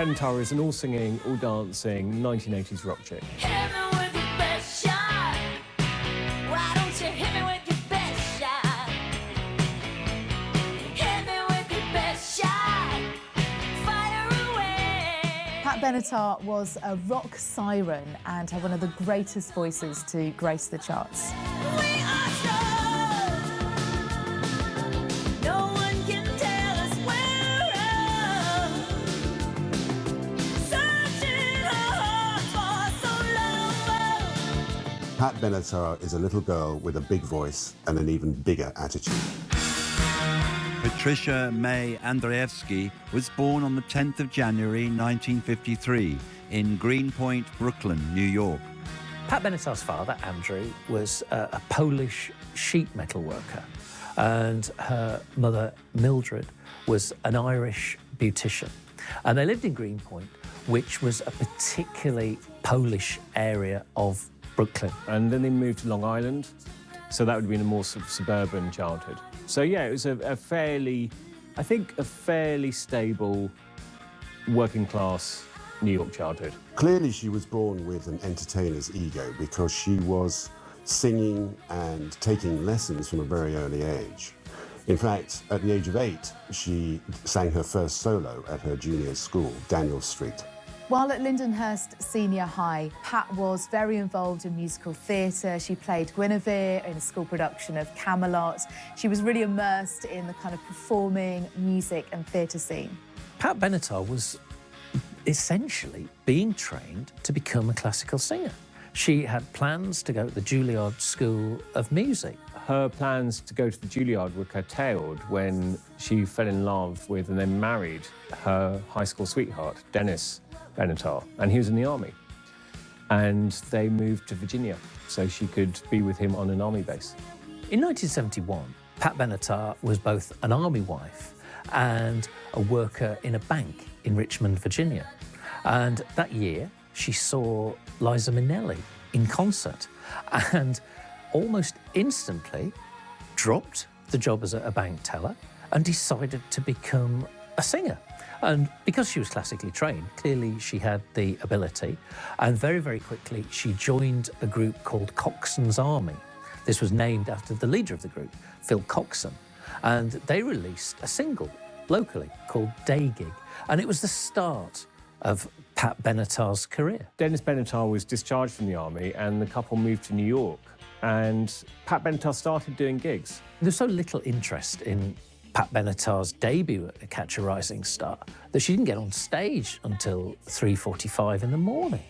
Benatar is an all-singing, all-dancing 1980s rock chick. Benatar was a rock siren and had one of the greatest voices to grace the charts. Pat Benatar is a little girl with a big voice and an even bigger attitude. Patricia May Andreevsky was born on the 10th of January 1953 in Greenpoint, Brooklyn, New York. Pat Benatar's father, Andrew, was a Polish sheet metal worker, and her mother, Mildred, was an Irish beautician. And they lived in Greenpoint, which was a particularly Polish area of Brooklyn. And then they moved to Long Island, so that would have been a more sort of suburban childhood. So yeah, it was a fairly stable, working class New York childhood. Clearly she was born with an entertainer's ego because she was singing and taking lessons from a very early age. In fact, at the age of 8, she sang her first solo at her junior school, Daniel Street. While at Lindenhurst Senior High, Pat was very involved in musical theatre. She played Guinevere in a school production of Camelot. She was really immersed in the kind of performing music and theatre scene. Pat Benatar was essentially being trained to become a classical singer. She had plans to go to the Juilliard School of Music. Her plans to go to the Juilliard were curtailed when she fell in love with and then married her high school sweetheart, Dennis Benatar, and he was in the army. And they moved to Virginia so she could be with him on an army base. In 1971, Pat Benatar was both an army wife and a worker in a bank in Richmond, Virginia. And that year, she saw Liza Minnelli in concert and almost instantly dropped the job as a bank teller and decided to become a singer. And because she was classically trained, clearly she had the ability. And very, very quickly, she joined a group called Coxon's Army. This was named after the leader of the group, Phil Coxon. And they released a single locally called Day Gig. And it was the start of Pat Benatar's career. Dennis Benatar was discharged from the army and the couple moved to New York. And Pat Benatar started doing gigs. There was so little interest in Pat Benatar's debut at Catch a Rising Star that she didn't get on stage until 3:45 in the morning.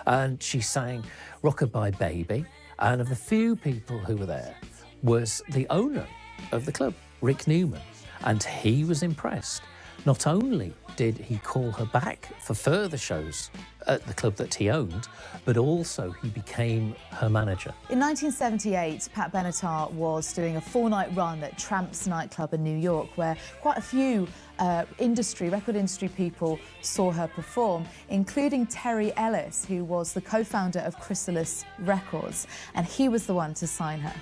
And she sang Rockabye Baby, and of the few people who were there was the owner of the club, Rick Newman, and he was impressed. Not only did he call her back for further shows at the club that he owned, but also he became her manager. In 1978, Pat Benatar was doing a 4-night run at Tramp's nightclub in New York, where quite a few record industry people saw her perform, including Terry Ellis, who was the co-founder of Chrysalis Records, and he was the one to sign her.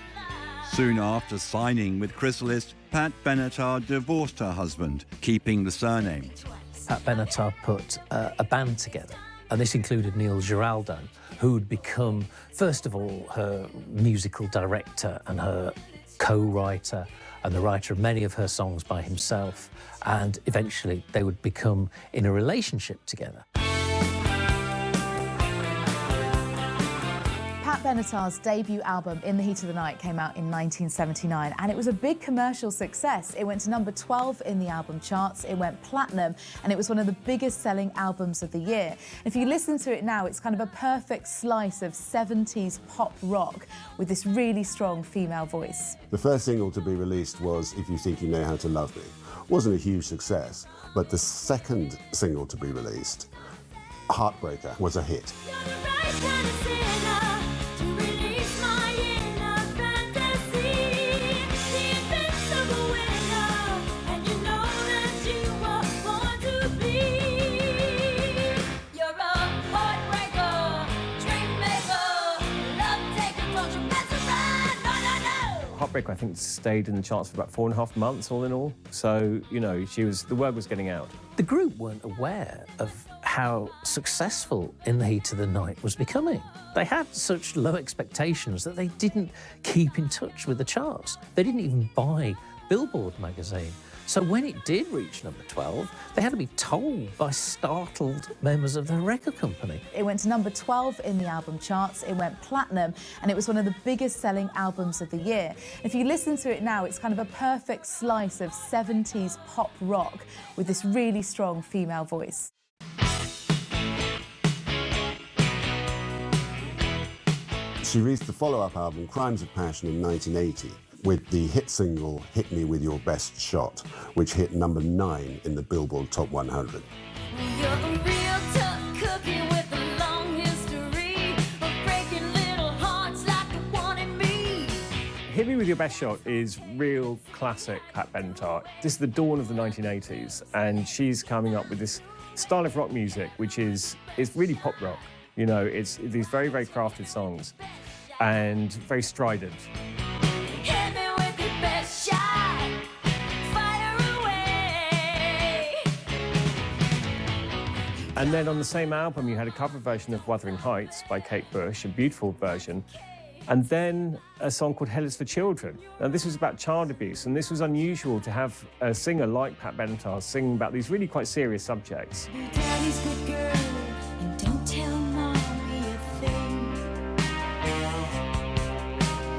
Soon after signing with Chrysalis, Pat Benatar divorced her husband, keeping the surname. Pat Benatar put a band together, and this included Neil Giraldo, who would become, first of all, her musical director and her co-writer and the writer of many of her songs by himself, and eventually they would become in a relationship together. Pat Benatar's debut album, In the Heat of the Night, came out in 1979, and it was a big commercial success. It went to number 12 in the album charts, it went platinum, and it was one of the biggest selling albums of the year. If you listen to it now, it's kind of a perfect slice of 70s pop rock with this really strong female voice. The first single to be released was If You Think You Know How to Love Me. Wasn't a huge success, but the second single to be released, Heartbreaker, was a hit. Heartbreaker, I think, stayed in the charts for about 4.5 months, all in all. So, you know, the word was getting out. The group weren't aware of how successful In the Heat of the Night was becoming. They had such low expectations that they didn't keep in touch with the charts. They didn't even buy Billboard magazine. So when it did reach number 12, they had to be told by startled members of their record company. It went to number 12 in the album charts, it went platinum, and it was one of the biggest selling albums of the year. If you listen to it now, it's kind of a perfect slice of 70s pop rock with this really strong female voice. She released the follow-up album, Crimes of Passion, in 1980, with the hit single, Hit Me With Your Best Shot, which hit number 9 in the Billboard Top 100. You're a real tough cookie with a long history of breaking little hearts like the one in me. Hit Me With Your Best Shot is real classic Pat Benatar. This is the dawn of the 1980s, and she's coming up with this style of rock music, which is really pop rock. You know, it's these very, very crafted songs and very strident. Hit me with your best shot, fire away. And then on the same album, you had a cover version of Wuthering Heights by Kate Bush, a beautiful version. And then a song called Hell is for Children. Now, this was about child abuse, and this was unusual to have a singer like Pat Benatar sing about these really quite serious subjects. Daddy's good girl, and don't tell mommy a thing.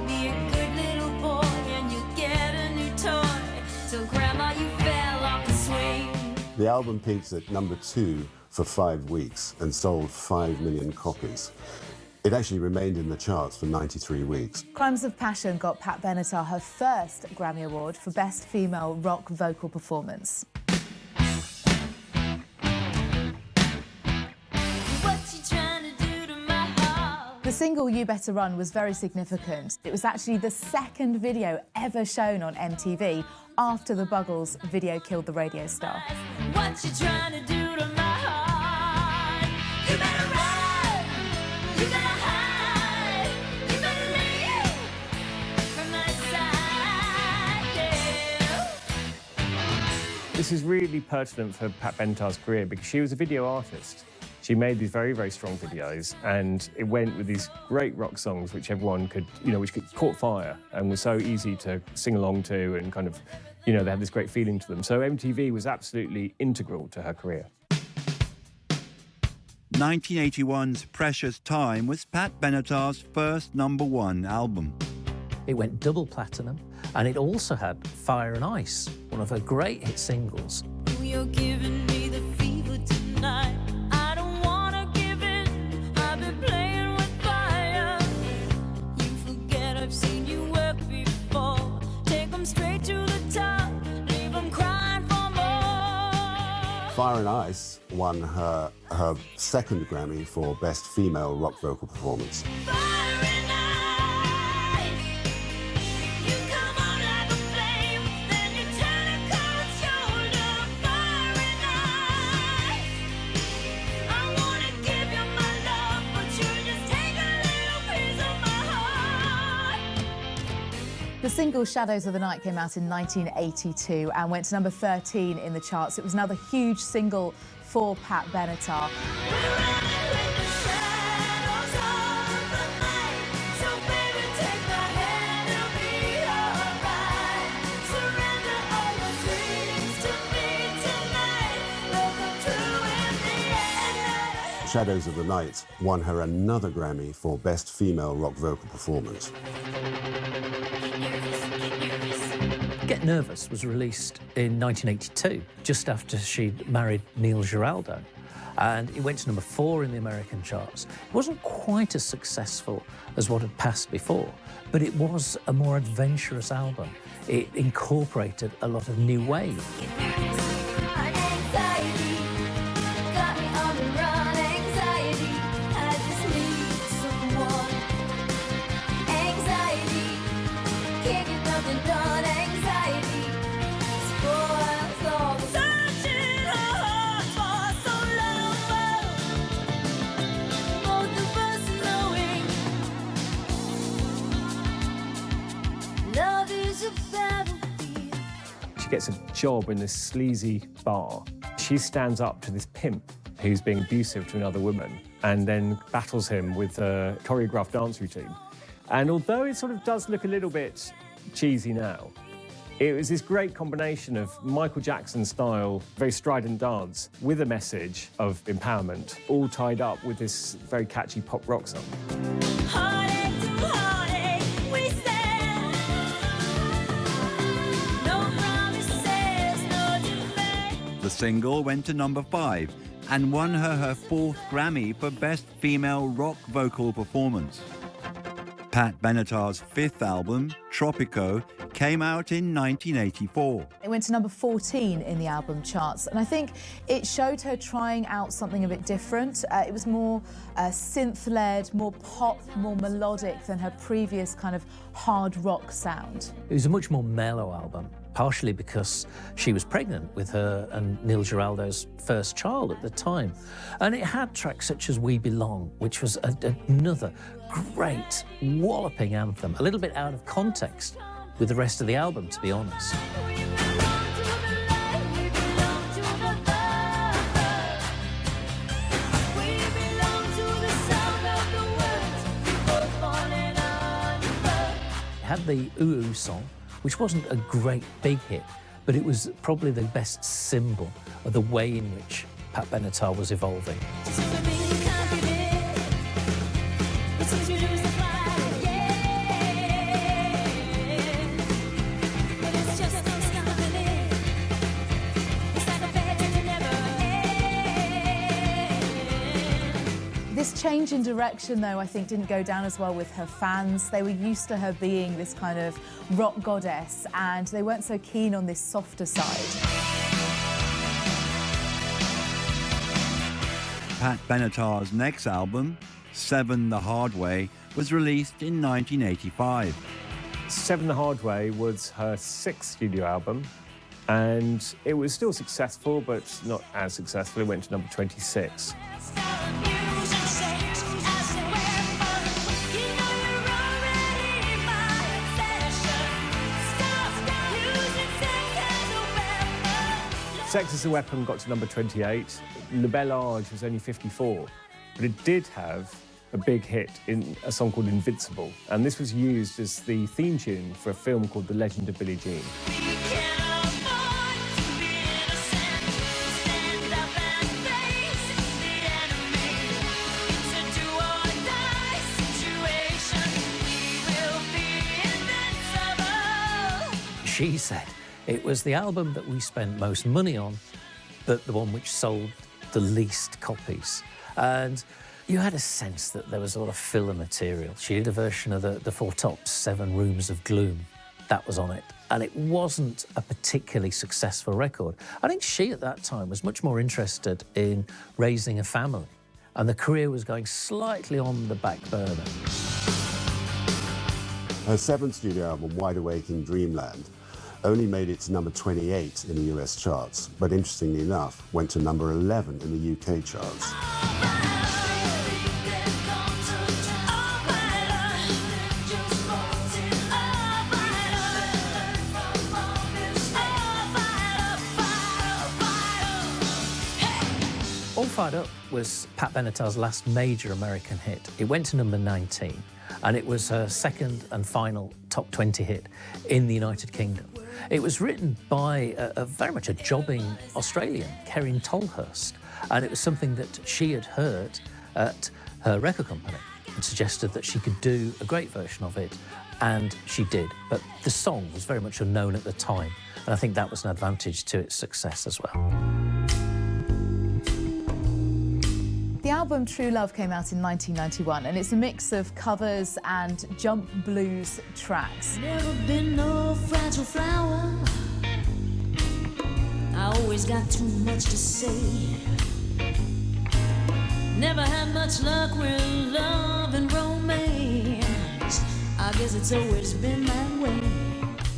Be a good little boy, and you get a new toy. So, Grandma, you fell off the swing. The album peaked at number 2 for 5 weeks and sold 5 million copies. It actually remained in the charts for 93 weeks. Crimes of Passion got Pat Benatar her first Grammy Award for Best Female Rock Vocal Performance. What you trying to do to my heart? The single You Better Run was very significant. It was actually the second video ever shown on MTV after the Buggles' Video Killed the Radio Star. What you trying to do to my heart? You better run, you better hide, you better leave from my side, yeah. This is really pertinent for Pat Benatar's career because she was a video artist. She made these very, very strong videos, and it went with these great rock songs which everyone could, which caught fire and was so easy to sing along to, and kind of, they had this great feeling to them. So MTV was absolutely integral to her career. 1981's Precious Time was Pat Benatar's first #1 album. It went double platinum, and it also had Fire and Ice, one of her great hit singles. You're giving me the fever tonight. I don't wanna give in. I've been playing with fire. You forget I've seen you work before. Take them straight to the top. Leave them crying for more. Fire and Ice won her second Grammy for Best Female Rock Vocal Performance. Fire and ice. You come on like a flame, then you turn a cold shoulder. Fire and ice. I wanna give you my love, but you just take a little piece of my heart. The single Shadows of the Night came out in 1982 and went to number 13 in the charts. It was another huge single for Pat Benatar. We're running with the shadows of the night. So baby, take my hand, it'll be alright. Surrender all your dreams to me tonight. They'll come true in the end. Shadows of the Night won her another Grammy for Best Female Rock Vocal Performance. Get Nervous was released in 1982, just after she'd married Neil Giraldo, and it went to number 4 in the American charts. It wasn't quite as successful as what had passed before, but it was a more adventurous album. It incorporated a lot of new wave. Anxiety got me on the run. Anxiety, I just need someone. Anxiety can't get nothing done. Anxiety spoils all the searching hard for so long. Both of us knowing love is a battlefield. She gets a job in this sleazy bar. She stands up to this pimp who's being abusive to another woman and then battles him with a choreographed dance routine. And although it sort of does look a little bit cheesy now, it was this great combination of Michael Jackson style, very strident dance with a message of empowerment, all tied up with this very catchy pop rock song. Heartache to heartache, we stand. No promises, no delay. The single went to number 5 and won her 4th Grammy for Best Female Rock Vocal Performance. Pat Benatar's 5th album, Tropico, came out in 1984. It went to number 14 in the album charts, and I think it showed her trying out something a bit different. It was more synth-led, more pop, more melodic than her previous kind of hard rock sound. It was a much more mellow album, partially because she was pregnant with her and Neil Giraldo's first child at the time. And it had tracks such as We Belong, which was another great walloping anthem, a little bit out of context with the rest of the album, to be honest. We belong to the light, we belong to the love. We belong to the sound of the words, people falling under. It had the Ooh Ooh song, which wasn't a great big hit, but it was probably the best symbol of the way in which Pat Benatar was evolving. Just to be confident, it seems we lose the fight, yeah. But it's just no stopping it. It's like a bad day that never ends. This change in direction, though, I think didn't go down as well with her fans. They were used to her being this kind of rock goddess, and they weren't so keen on this softer side. Pat Benatar's next album, 7 the Hard Way, was released in 1985. 7 the Hard Way was her 6th studio album, and it was still successful, but not as successful. It went to number 26. Sex as a Weapon got to number 28. Le Bel Age was only 54, but it did have a big hit in a song called Invincible, and this was used as the theme tune for a film called The Legend of Billie Jean. She said it was the album that we spent most money on, but the one which sold the least copies. And you had a sense that there was a lot of filler material. She did a version of the Four Tops, 7 Rooms of Gloom. That was on it. And it wasn't a particularly successful record. I think she, at that time, was much more interested in raising a family. And the career was going slightly on the back burner. Her 7th studio album, Wide Awake in Dreamland, only made it to number 28 in the US charts, but interestingly enough, went to number 11 in the UK charts. All Fired Up was Pat Benatar's last major American hit. It went to number 19, and it was her second and final top 20 hit in the United Kingdom. It was written by a very much a jobbing Australian, Kerryn Tolhurst, and it was something that she had heard at her record company and suggested that she could do a great version of it, and she did. But the song was very much unknown at the time, and I think that was an advantage to its success as well. The album True Love came out in 1991, and it's a mix of covers and jump blues tracks. Never been no fragile flower. I always got too much to say. Never had much luck with love and romance. I guess it's always been that way.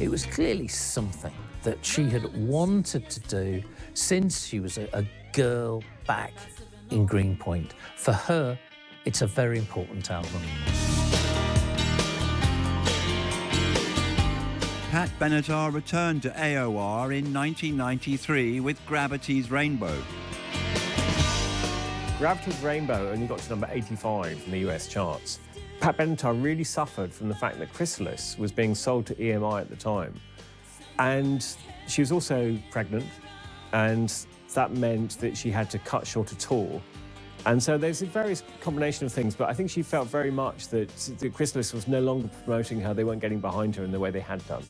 It was clearly something that she had wanted to do since she was a girl back in Greenpoint. For her, it's a very important album. Pat Benatar returned to AOR in 1993 with Gravity's Rainbow. Gravity's Rainbow only got to number 85 in the US charts. Pat Benatar really suffered from the fact that Chrysalis was being sold to EMI at the time. And she was also pregnant, and that meant that she had to cut short a tour. And so there's a various combination of things, but I think she felt very much that Chrysalis was no longer promoting her, they weren't getting behind her in the way they had done.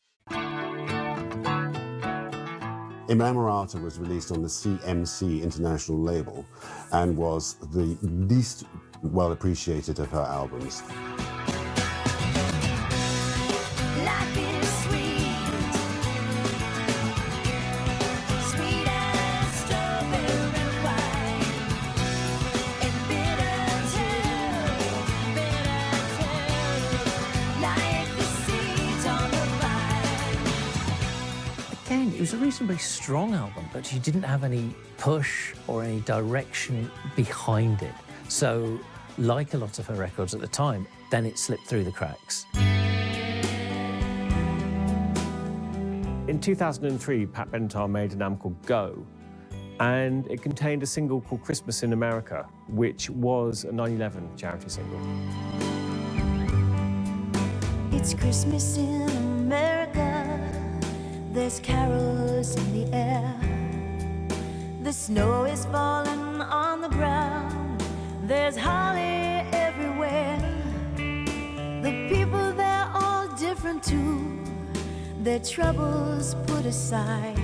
Inamorata was released on the CMC International label and was the least well appreciated of her albums. Life is sweet, sweet as strawberry wine, and bitter too, like the seeds on the vine. Again, it was a reasonably strong album, but she didn't have any push or any direction behind it. So, like a lot of her records at the time, then it slipped through the cracks. In 2003, Pat Benatar made an album called Go, and it contained a single called Christmas in America, which was a 9/11 charity single. It's Christmas in America. There's carols in the air. The snow is falling on the ground. There's holly everywhere. The people, they're all different too. Their troubles put aside.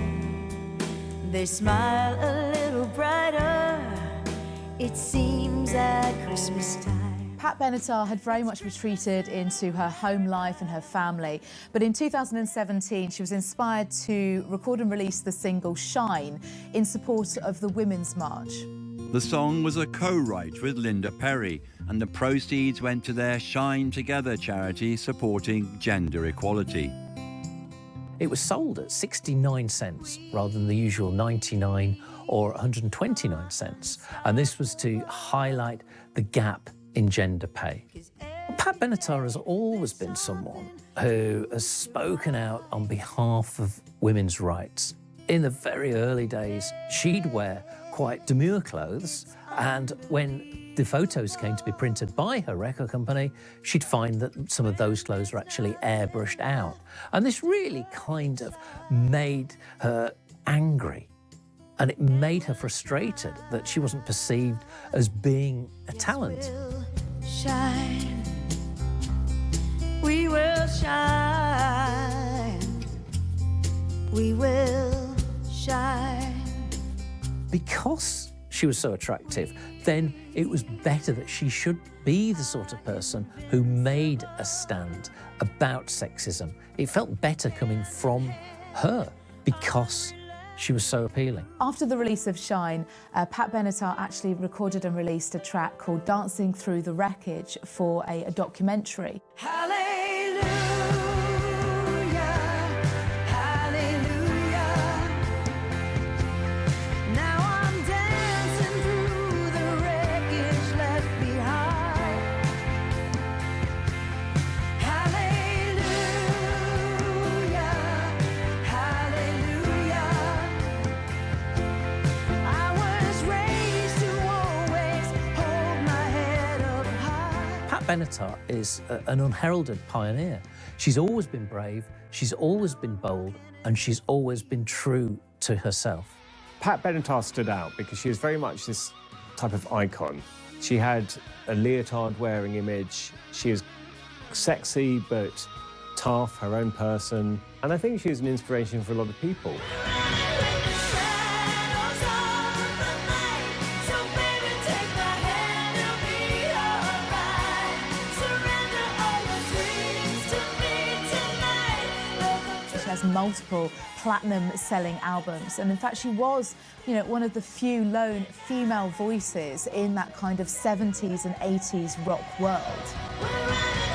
They smile a little brighter, it seems, at Christmas time. Pat Benatar had very much retreated into her home life and her family, but in 2017 she was inspired to record and release the single Shine in support of the Women's March. The song was a co-write with Linda Perry, and the proceeds went to their Shine Together charity supporting gender equality. It was sold at 69 cents rather than the usual 99 or 129 cents, and this was to highlight the gap in gender pay. Pat Benatar has always been someone who has spoken out on behalf of women's rights. In the very early days, she'd wear quite demure clothes, and when the photos came to be printed by her record company, she'd find that some of those clothes were actually airbrushed out. And this really kind of made her angry. And it made her frustrated that she wasn't perceived as being a talent. Shine, we will shine, we will shine. Because she was so attractive, then it was better that she should be the sort of person who made a stand about sexism. It felt better coming from her because she was so appealing. After the release of Shine, Pat Benatar actually recorded and released a track called Dancing Through the Wreckage for a documentary. Hallelujah, hallelujah. Now I'm dancing through the wreckage left behind. Hallelujah, hallelujah. I was raised to always hold my head up high. Pat Benatar is an unheralded pioneer. She's always been brave, she's always been bold, and she's always been true to herself. Pat Benatar stood out because she was very much this type of icon. She had a leotard-wearing image. She was sexy but tough, her own person, and I think she was an inspiration for a lot of people. She has multiple platinum-selling albums, and in fact she was, one of the few lone female voices in that kind of 70s and 80s rock world. We're running